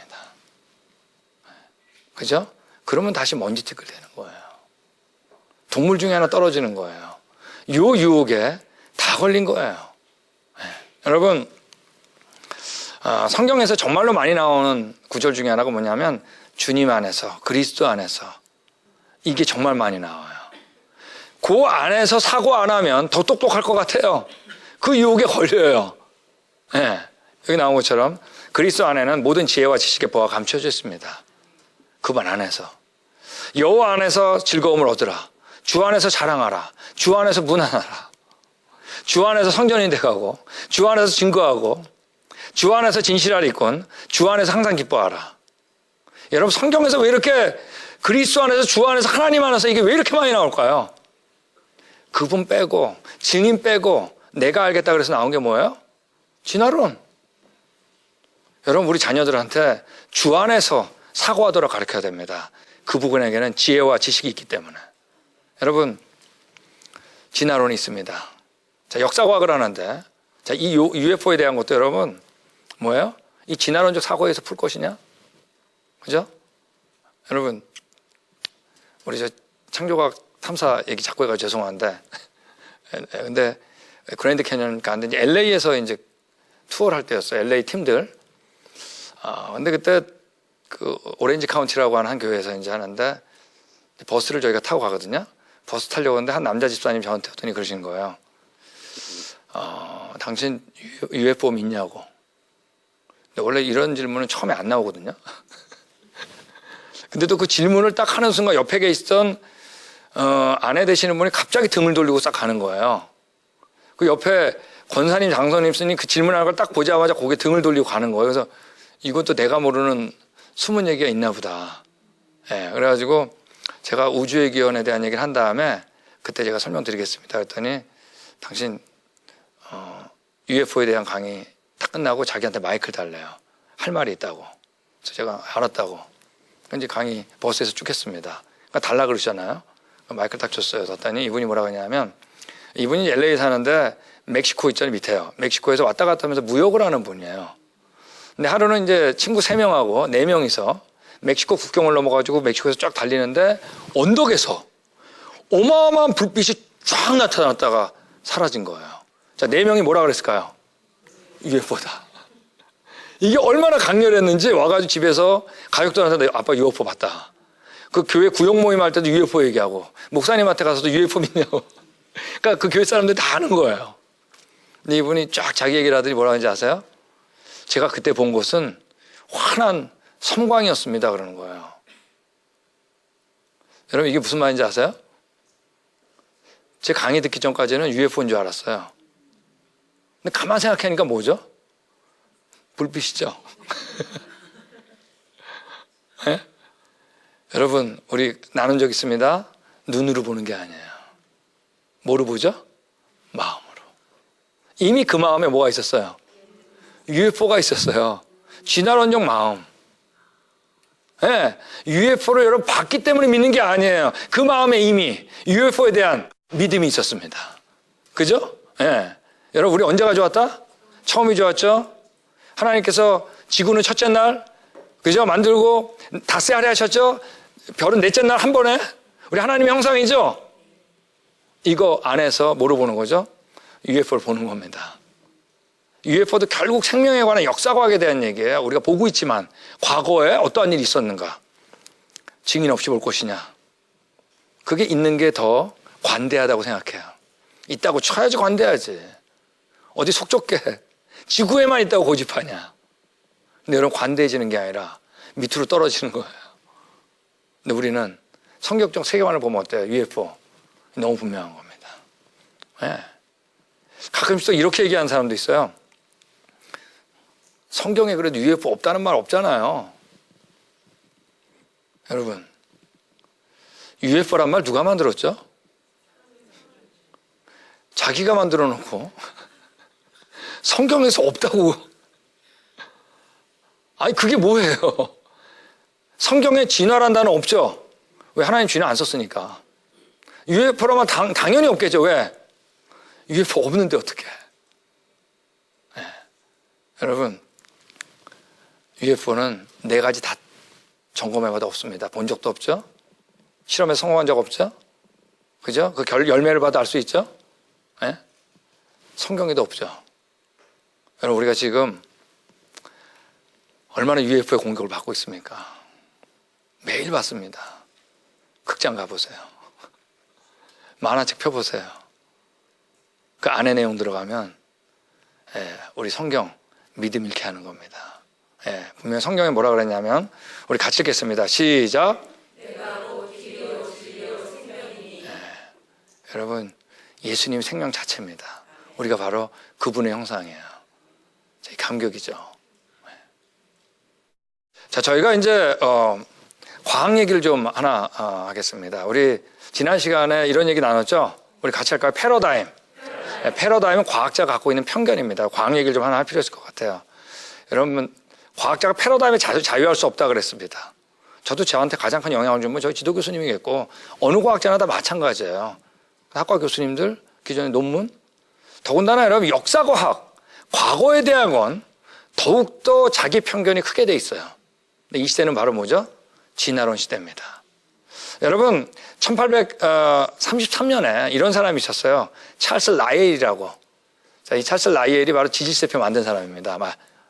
그죠? 그러면 다시 먼지티끌 되는 거예요. 동물 중에 하나 떨어지는 거예요. 요 유혹에 다 걸린 거예요. 네. 여러분, 성경에서 정말로 많이 나오는 구절 중에 하나가 뭐냐면 주님 안에서, 그리스도 안에서 이게 정말 많이 나와요. 그 안에서 사고 안 하면 더 똑똑할 것 같아요. 그 유혹에 걸려요. 네. 여기 나온 것처럼 그리스도 안에는 모든 지혜와 지식의 보화가 감춰져 있습니다. 그분 안에서. 여호와 안에서 즐거움을 얻으라. 주 안에서 자랑하라. 주 안에서 문안하라. 주 안에서 성전이 돼가고, 주 안에서 증거하고, 주 안에서 진실할 있건, 주 안에서 항상 기뻐하라. 여러분, 성경에서 왜 이렇게 그리스도 안에서, 주 안에서, 하나님 안에서 이게 왜 이렇게 많이 나올까요? 그분 빼고, 증인 빼고, 내가 알겠다 그래서 나온 게 뭐예요? 진화론. 여러분, 우리 자녀들한테 주 안에서 사고하도록 가르쳐야 됩니다. 그 부분에게는 지혜와 지식이 있기 때문에. 여러분, 진화론이 있습니다. 자, 역사과학을 하는데, 자, 이 UFO에 대한 것도 여러분, 뭐예요? 이 진화론적 사고에서 풀 것이냐? 그죠? 여러분, 우리 저 창조과학 탐사 얘기 자꾸 해가지고 죄송한데, 근데 그랜드 캐년 가는데 이제 LA에서 이제 투어를 할 때였어요. LA 팀들. 근데 그때 그 오렌지 카운티라고 하는 한 교회에서 이제 하는데 버스를 저희가 타고 가거든요. 버스 타려고 하는데 한 남자 집사님 저한테 오더니 그러시는 거예요. 당신 UFO 믿냐고. 근데 원래 이런 질문은 처음에 안 나오거든요. 근데 또 그 질문을 딱 하는 순간 옆에 있던 아내 되시는 분이 갑자기 등을 돌리고 싹 가는 거예요. 그 옆에 권사님, 장로님 쓰니 그 질문하는 걸 딱 보자마자 고개 등을 돌리고 가는 거예요. 그래서 이것도 내가 모르는 숨은 얘기가 있나 보다. 예, 그래가지고 제가 우주의 기원에 대한 얘기를 한 다음에 그때 제가 설명드리겠습니다. 그랬더니 당신 UFO에 대한 강의 다 끝나고 자기한테 마이크를 달래요. 할 말이 있다고. 그래서 제가 알았다고. 이제 강의 버스에서 쭉 했습니다. 그러니까 달라 그러시잖아요. 마이크를 딱 줬어요. 줬더니 이분이 뭐라고 하냐면 이분이 LA 사는데 멕시코 있잖아요. 밑에요. 멕시코에서 왔다 갔다 하면서 무역을 하는 분이에요. 근데 하루는 이제 친구 3명하고 4명이서 멕시코 국경을 넘어가지고 멕시코에서 쫙 달리는데 언덕에서 어마어마한 불빛이 쫙 나타났다가 사라진 거예요. 자, 4명이 뭐라 그랬을까요? UFO다. 이게 얼마나 강렬했는지 와가지고 집에서 가족들한테 아빠 UFO 봤다. 그 교회 구역 모임 할 때도 UFO 얘기하고 목사님한테 가서도 UFO 믿냐고. 그러니까 그 교회 사람들이 다 아는 거예요. 근데 이분이 쫙 자기 얘기를 하더니 뭐라고 하는지 아세요? 제가 그때 본 곳은 환한 섬광이었습니다. 그러는 거예요. 여러분 이게 무슨 말인지 아세요? 제 강의 듣기 전까지는 UFO인 줄 알았어요. 근데 가만 생각하니까 뭐죠? 불빛이죠. 네? 여러분 우리 나눈 적 있습니다. 눈으로 보는 게 아니에요. 뭐로 보죠? 마음으로. 이미 그 마음에 뭐가 있었어요? UFO가 있었어요. 진화론적 마음. 네, UFO를 여러분 봤기 때문에 믿는 게 아니에요. 그 마음에 이미 UFO에 대한 믿음이 있었습니다. 그죠? 네. 여러분 우리 언제 가져왔다? 처음이 좋았죠? 하나님께서 지구는 첫째 날 그죠? 만들고 닷새 하래 하셨죠? 별은 넷째 날 한 번에 우리 하나님의 형상이죠? 이거 안에서 뭐로 보는 거죠? UFO를 보는 겁니다. UFO도 결국 생명에 관한 역사과학에 대한 얘기예요. 우리가 보고 있지만 과거에 어떠한 일이 있었는가? 증인 없이 볼 것이냐? 그게 있는 게 더 관대하다고 생각해요. 있다고 쳐야지 관대하지. 어디 속 좁게 지구에만 있다고 고집하냐? 근데 여러분 관대해지는 게 아니라 밑으로 떨어지는 거예요. 근데 우리는 성경적 세계관을 보면 어때요? UFO 너무 분명한 겁니다. 네. 가끔씩 또 이렇게 얘기하는 사람도 있어요. 성경에 그래도 UFO 없다는 말 없잖아요. 여러분 UFO란 말 누가 만들었죠? 자기가 만들어 놓고 성경에서 없다고. 아니 그게 뭐예요? 성경에 진화란 단어 없죠? 왜? 하나님 진화 안 썼으니까. UFO라면 당연히 없겠죠. 왜? UFO 없는데 어떡해. 네. 여러분 UFO는 4가지 다 점검해봐도 없습니다. 본 적도 없죠? 실험에 성공한 적 없죠? 그죠? 그 열매를 봐도 알 수 있죠? 네? 성경에도 없죠. 여러분 우리가 지금 얼마나 UFO의 공격을 받고 있습니까? 매일 받습니다. 극장 가보세요. 만화책 펴보세요. 그 안에 내용 들어가면 우리 성경 믿음 잃게 하는 겁니다. 분명히 성경에 뭐라 그랬냐면 우리 같이 읽겠습니다. 시작. 여러분 예수님 생명 자체입니다. 우리가 바로 그분의 형상이에요. 감격이죠. 자, 저희가 이제 과학 얘기를 좀 하나 하겠습니다. 우리 지난 시간에 이런 얘기 나눴죠? 우리 같이 할까요? 패러다임. 패러다임은 과학자가 갖고 있는 편견입니다. 과학 얘기를 좀 하나 할 필요 있을 것 같아요. 여러분 과학자가 패러다임에 자유할 수 없다 그랬습니다. 저도 저한테 가장 큰 영향을 준 건 저희 지도 교수님이겠고 어느 과학자나 다 마찬가지예요. 학과 교수님들 기존의 논문 더군다나 여러분 역사과학 과거에 대한 건 더욱더 자기 편견이 크게 돼 있어요. 근데 이 시대는 바로 뭐죠? 진화론 시대입니다. 여러분 1833년에 이런 사람이 있었어요. 찰스 라이엘이라고. 자, 이 찰스 라이엘이 바로 지질세표 만든 사람입니다.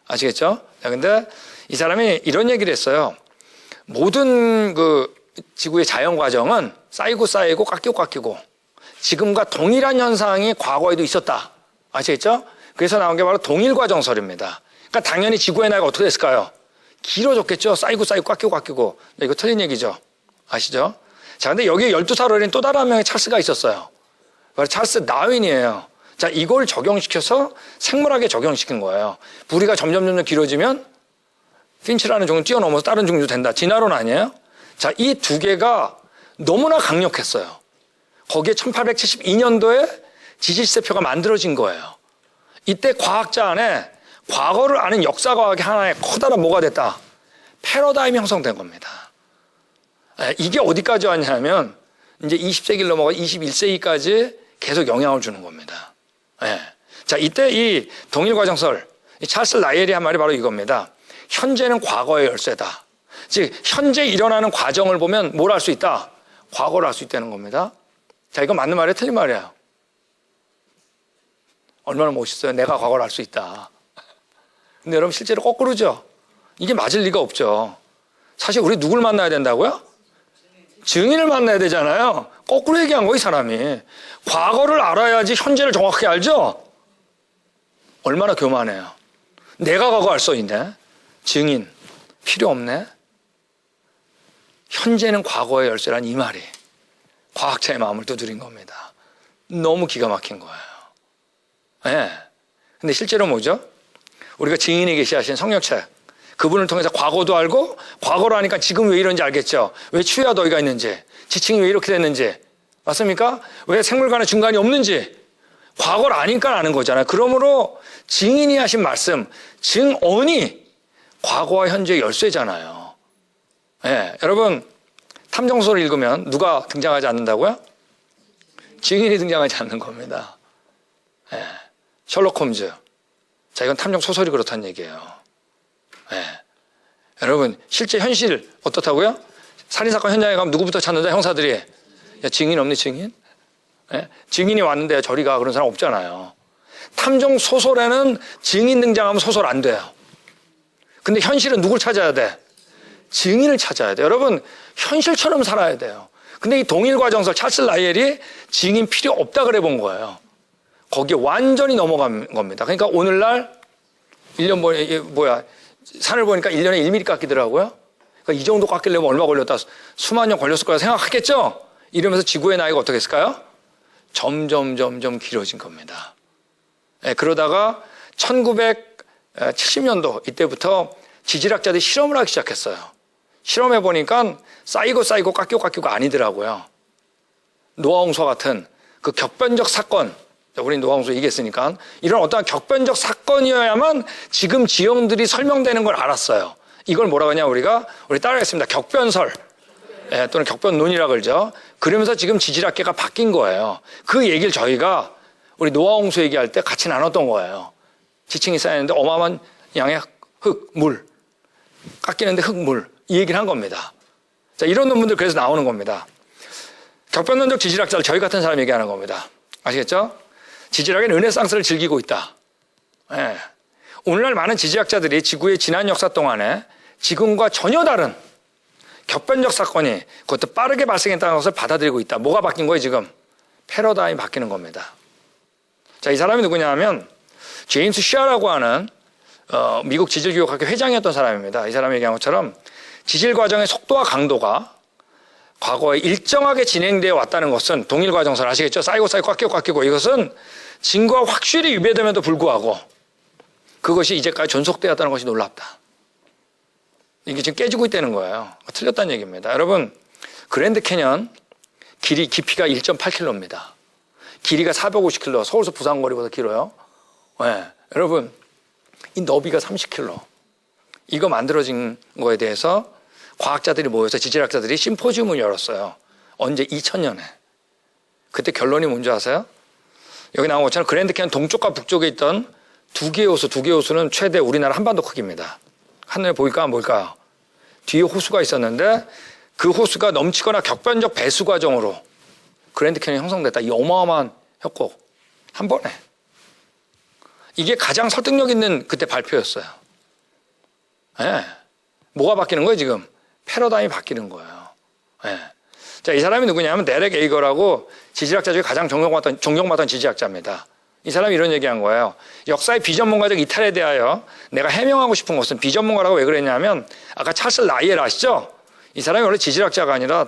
아시겠죠? 자, 근데 이 사람이 이런 얘기를 했어요. 모든 그 지구의 자연 과정은 쌓이고 깎이고 지금과 동일한 현상이 과거에도 있었다. 아시겠죠? 그래서 나온 게 바로 동일과정설입니다. 그러니까 당연히 지구의 나이가 어떻게 됐을까요? 길어졌겠죠? 쌓이고 깎이고. 이거 틀린 얘기죠? 아시죠? 자, 근데 여기에 12살 어린 또 다른 한 명의 찰스가 있었어요. 바로 찰스 다윈이에요. 자, 이걸 적용시켜서 생물학에 적용시킨 거예요. 부리가 점점 길어지면 핀치라는 종류 뛰어넘어서 다른 종류 된다. 진화론 아니에요? 자, 이 두 개가 너무나 강력했어요. 거기에 1872년도에 지질세표가 만들어진 거예요. 이때 과학자 안에 과거를 아는 역사과학의 하나의 커다란 뭐가 됐다? 패러다임이 형성된 겁니다. 이게 어디까지 왔냐면 이제 20세기를 넘어가 21세기까지 계속 영향을 주는 겁니다. 자, 이때 이 동일과정설, 이 찰스 라이엘이 한 말이 바로 이겁니다. 현재는 과거의 열쇠다. 즉 현재 일어나는 과정을 보면 뭘 알 수 있다? 과거를 알 수 있다는 겁니다. 자, 이거 맞는 말이에요? 틀린 말이에요? 얼마나 멋있어요. 내가 과거를 알 수 있다. 근데 여러분 실제로 거꾸로죠. 이게 맞을 리가 없죠. 사실 우리 누굴 만나야 된다고요? 증인을 만나야 되잖아요. 거꾸로 얘기한 거예요, 이 사람이. 과거를 알아야지 현재를 정확하게 알죠? 얼마나 교만해요. 내가 과거 알 수 있네. 증인 필요 없네. 현재는 과거의 열쇠란 이 말이 과학자의 마음을 두드린 겁니다. 너무 기가 막힌 거예요. 예. 근데 실제로 뭐죠? 우리가 증인이 계시하신 성령책, 그분을 통해서 과거도 알고, 과거로 하니까 지금 왜 이런지 알겠죠? 왜 추위와 더위가 있는지, 지층이 왜 이렇게 됐는지, 맞습니까? 왜 생물간의 중간이 없는지, 과거를 아니까 아는 거잖아요. 그러므로 증인이 하신 말씀, 증언이 과거와 현재의 열쇠잖아요. 예. 여러분, 탐정소를 읽으면 누가 등장하지 않는다고요? 증인이 등장하지 않는 겁니다. 예. 셜록 홈즈. 자, 이건 탐정 소설이 그렇다는 얘기예요. 예. 여러분, 실제 현실 어떻다고요? 살인사건 현장에 가면 누구부터 찾는다, 형사들이? 야, 증인 없니, 증인? 예? 증인이 왔는데 저리 가, 그런 사람 없잖아요. 탐정 소설에는 증인 등장하면 소설 안 돼요. 근데 현실은 누굴 찾아야 돼? 증인을 찾아야 돼요. 여러분, 현실처럼 살아야 돼요. 근데 이 동일과정설 찰스 라이엘이 증인 필요 없다 그래 본 거예요. 거기에 완전히 넘어간 겁니다. 그러니까 오늘날 1년 산을 보니까 1년에 1mm 깎이더라고요. 그러니까 이 정도 깎이려면 얼마 걸렸다, 수만 년 걸렸을 거라 생각하겠죠? 이러면서 지구의 나이가 어떻게 했을까요? 점점 길어진 겁니다. 네, 그러다가 1970년도 이때부터 지질학자들이 실험을 하기 시작했어요. 실험해 보니까 쌓이고 깎이고 아니더라고요. 노아홍수와 같은 그 격변적 사건, 우리 노아홍수 얘기했으니까 이런 어떠한 격변적 사건이어야만 지금 지형들이 설명되는 걸 알았어요. 이걸 뭐라고 하냐, 우리 따라하겠습니다. 격변설, 또는 격변론이라고 그러죠. 그러면서 지금 지질학계가 바뀐 거예요. 그 얘기를 저희가 우리 노아홍수 얘기할 때 같이 나눴던 거예요. 지층이 쌓이는데 어마어마한 양의 흙, 물, 깎이는데 흙, 물, 이 얘기를 한 겁니다. 자, 이런 논문들 그래서 나오는 겁니다. 격변론적 지질학자를 저희 같은 사람이 얘기하는 겁니다. 아시겠죠? 지질학의 르네상스를 즐기고 있다. 예. 오늘날 많은 지질학자들이 지구의 지난 역사 동안에 지금과 전혀 다른 격변적 사건이 그것도 빠르게 발생했다는 것을 받아들이고 있다. 뭐가 바뀐 거예요, 지금? 패러다임이 바뀌는 겁니다. 자, 이 사람이 누구냐 하면 제임스 샤라고 하는 미국 지질교육학회 회장이었던 사람입니다. 이 사람이 얘기한 것처럼 지질 과정의 속도와 강도가 과거에 일정하게 진행되어 왔다는 것은 동일과정설 아시겠죠? 쌓이고 깎이고 이것은 증거가 확실히 유배됨에도 불구하고 그것이 이제까지 존속되었다는 것이 놀랍다. 이게 지금 깨지고 있다는 거예요. 틀렸다는 얘기입니다. 여러분, 그랜드 캐년 깊이가 1.8km입니다. 길이가 450km, 서울에서 부산 거리보다 길어요. 네. 여러분, 이 너비가 30km. 이거 만들어진 거에 대해서 과학자들이 모여서 지질학자들이 심포지움을 열었어요. 언제? 2000년에. 그때 결론이 뭔지 아세요? 여기 나온 것처럼 그랜드 캐년 동쪽과 북쪽에 있던 두 개의 호수는 최대 우리나라 한반도 크기입니다. 하늘에 보일까 안 보일까요? 뒤에 호수가 있었는데 그 호수가 넘치거나 격변적 배수 과정으로 그랜드 캐년이 형성됐다. 이 어마어마한 협곡. 한 번에. 이게 가장 설득력 있는 그때 발표였어요. 네. 뭐가 바뀌는 거예요, 지금? 패러다임이 바뀌는 거예요. 네. 자, 이 사람이 누구냐면 데렉 에이거라고 지질학자 중에 가장 존경받던 지질학자입니다. 이 사람이 이런 얘기한 거예요. 역사의 비전문가적 이탈에 대하여 내가 해명하고 싶은 것은, 비전문가라고 왜 그랬냐면 아까 찰스 라이엘 아시죠? 이 사람이 원래 지질학자가 아니라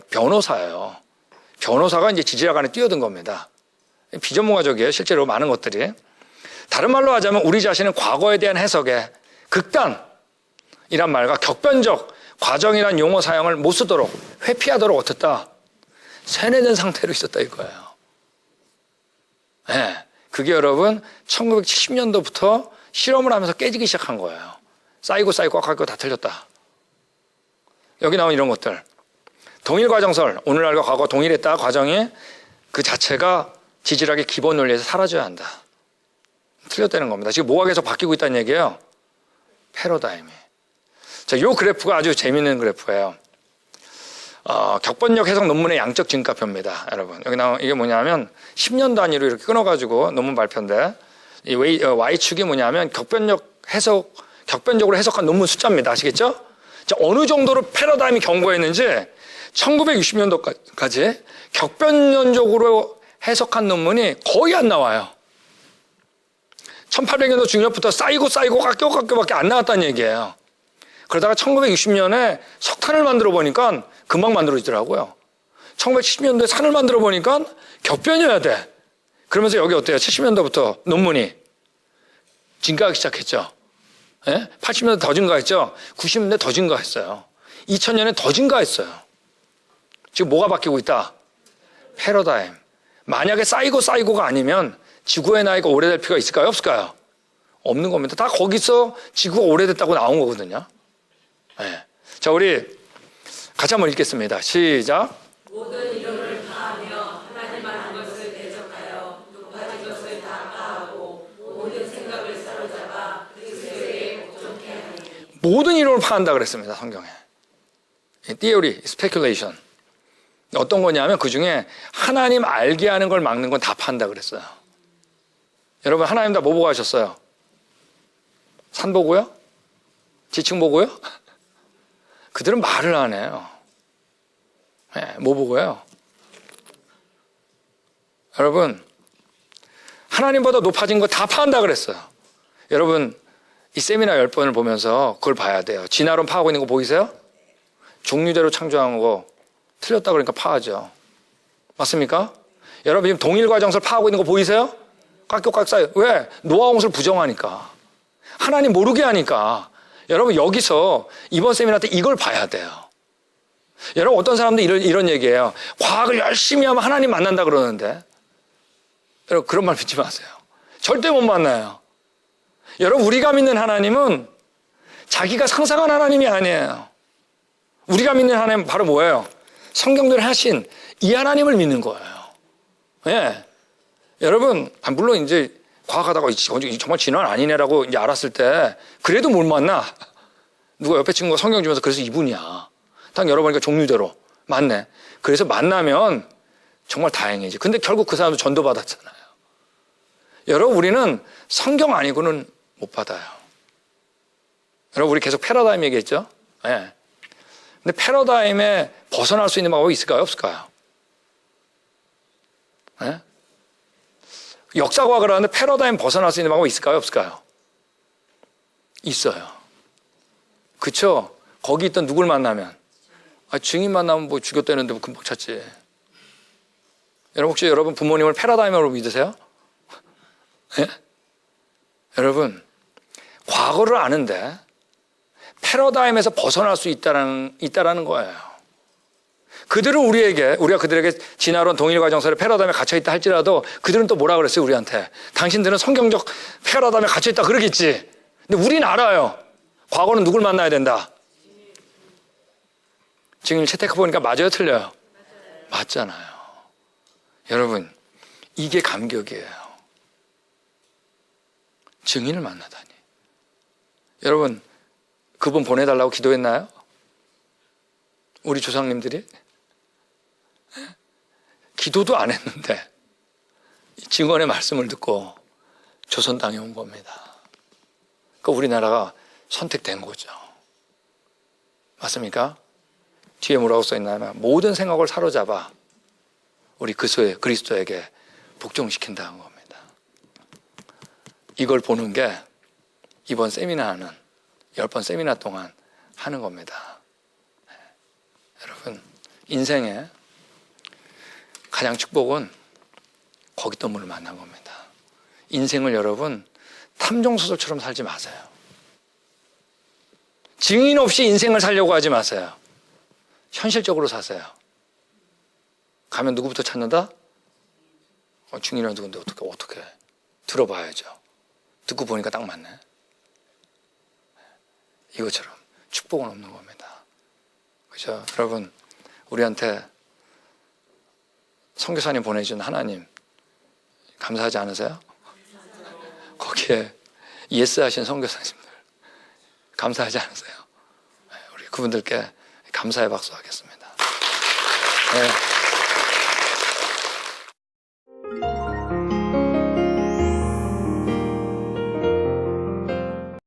변호사예요. 변호사가 이제 지질학 안에 뛰어든 겁니다. 비전문가적이에요. 실제로 많은 것들이. 다른 말로 하자면 우리 자신은 과거에 대한 해석에 극단이란 말과 격변적 과정이란 용어 사용을 못 쓰도록, 회피하도록 어떻다? 세뇌된 상태로 있었다 이거예요. 네, 그게 여러분 1970년도부터 실험을 하면서 깨지기 시작한 거예요. 쌓이고 깎이고 다 틀렸다. 여기 나온 이런 것들. 동일과정설, 오늘날과 과거 동일했다 과정이 그 자체가 지질학의 기본 논리에서 사라져야 한다. 틀렸다는 겁니다. 지금 뭐가 계속 바뀌고 있다는 얘기예요. 패러다임이. 자, 요 그래프가 아주 재미있는 그래프예요. 격변적 해석 논문의 양적 증가표입니다. 여러분. 여기 나온 이게 뭐냐면 10년 단위로 이렇게 끊어가지고 논문 발표인데 이 Y축이 뭐냐면 격변적으로 해석한 논문 숫자입니다. 아시겠죠? 자, 어느 정도로 패러다임이 견고했는지 1960년도까지 격변론적으로 해석한 논문이 거의 안 나와요. 1800년도 중엽부터 쌓이고 깎여밖에 안 나왔다는 얘기예요. 그러다가 1960년에 석탄을 만들어 보니까 금방 만들어지더라고요. 1970년도에 산을 만들어 보니까 격변이어야 돼. 그러면서 여기 어때요? 70년도부터 논문이 증가하기 시작했죠. 예? 80년대 더 증가했죠. 90년대 더 증가했어요. 2000년에 더 증가했어요. 지금 뭐가 바뀌고 있다? 패러다임. 만약에 쌓이고가 아니면 지구의 나이가 오래될 필요가 있을까요? 없을까요? 없는 겁니다. 다 거기서 지구가 오래됐다고 나온 거거든요. 예. 자, 우리 같이 한번 읽겠습니다. 시작. 모든 이름을 다하며 하나님 하는 것을 대적하여 높아진 것을 다가하고 모든 생각을 사로잡아 그리스도에게 복종케 하니. 모든 이론을 파한다 그랬습니다. 성경에. theory, speculation. 어떤 거냐면 그중에 하나님 알게 하는 걸 막는 건 다 판다 그랬어요. 여러분 하나님 다 뭐 보고 하셨어요? 산 보고요? 지층 보고요? 그들은 말을 안 해요. 네, 뭐 보고요? 여러분 하나님보다 높아진 거 다 파한다 그랬어요. 여러분 이 세미나 10번을 보면서 그걸 봐야 돼요. 진화론 파하고 있는 거 보이세요? 종류대로 창조한 거 틀렸다 그러니까 파하죠. 맞습니까? 여러분 지금 동일과정설 파하고 있는 거 보이세요? 깍격깍싸요. 왜? 노아홍수를 부정하니까. 하나님 모르게 하니까. 여러분 여기서 이번 세미나 때 이걸 봐야 돼요. 여러분 어떤 사람들 이런 얘기해요. 과학을 열심히 하면 하나님 만난다 그러는데 여러분 그런 말 믿지 마세요. 절대 못 만나요. 여러분 우리가 믿는 하나님은 자기가 상상한 하나님이 아니에요. 우리가 믿는 하나님 바로 뭐예요? 성경대로 하신 이 하나님을 믿는 거예요. 예. 여러분 물론 이제 과학하다가 정말 진화는 아니네라고 이제 알았을 때 그래도 못 만나. 누가 옆에 친구가 성경 주면서 그래서 이분이야. 딱 열어보니까 종류대로 맞네. 그래서 만나면 정말 다행이지. 근데 결국 그 사람도 전도받았잖아요. 여러분 우리는 성경 아니고는 못 받아요. 여러분 우리 계속 패러다임 얘기했죠? 예. 근데 패러다임에 벗어날 수 있는 방법이 있을까요? 없을까요? 예? 역사과학을 하는데 패러다임 벗어날 수 있는 방법이 있을까요? 없을까요? 있어요. 그쵸? 거기 있던 누굴 만나면 증인 만나면 뭐 죽였다는데 뭐 금방 찾지. 여러분 혹시 여러분 부모님을 패러다임으로 믿으세요? 예? 여러분 과거를 아는데 패러다임에서 벗어날 수 있다라는 거예요. 그들은 우리가 그들에게 진화론 동일과정설의 패러다임에 갇혀있다 할지라도 그들은 또 뭐라 그랬어요 우리한테? 당신들은 성경적 패러다임에 갇혀있다 그러겠지. 근데 우리는 알아요. 과거는 누굴 만나야 된다? 증인을 채택해보니까 맞아요 틀려요? 맞잖아요. 여러분 이게 감격이에요. 증인을 만나다니. 여러분 그분 보내달라고 기도했나요? 우리 조상님들이? 기도도 안 했는데 증언의 말씀을 듣고 조선 땅에 온 겁니다. 그러니까 우리나라가 선택된 거죠. 맞습니까? 뒤에 뭐라고 써있나요? 모든 생각을 사로잡아 우리 그리스도에게 복종시킨다는 겁니다. 이걸 보는 게 이번 세미나는 10번 세미나 동안 하는 겁니다. 여러분 인생에 가장 축복은 거기 있던 분을 만난 겁니다. 인생을 여러분 탐정소설처럼 살지 마세요. 증인 없이 인생을 살려고 하지 마세요. 현실적으로 사세요. 가면 누구부터 찾는다? 증인은 누군데 어떻게 들어봐야죠. 듣고 보니까 딱 맞네. 이것처럼 축복은 없는 겁니다. 그죠? 여러분 우리한테 선교사님 보내준 하나님 감사하지 않으세요? 거기에 예스 하신 선교사님들 감사하지 않으세요? 우리 그분들께 감사의 박수 하겠습니다. 네.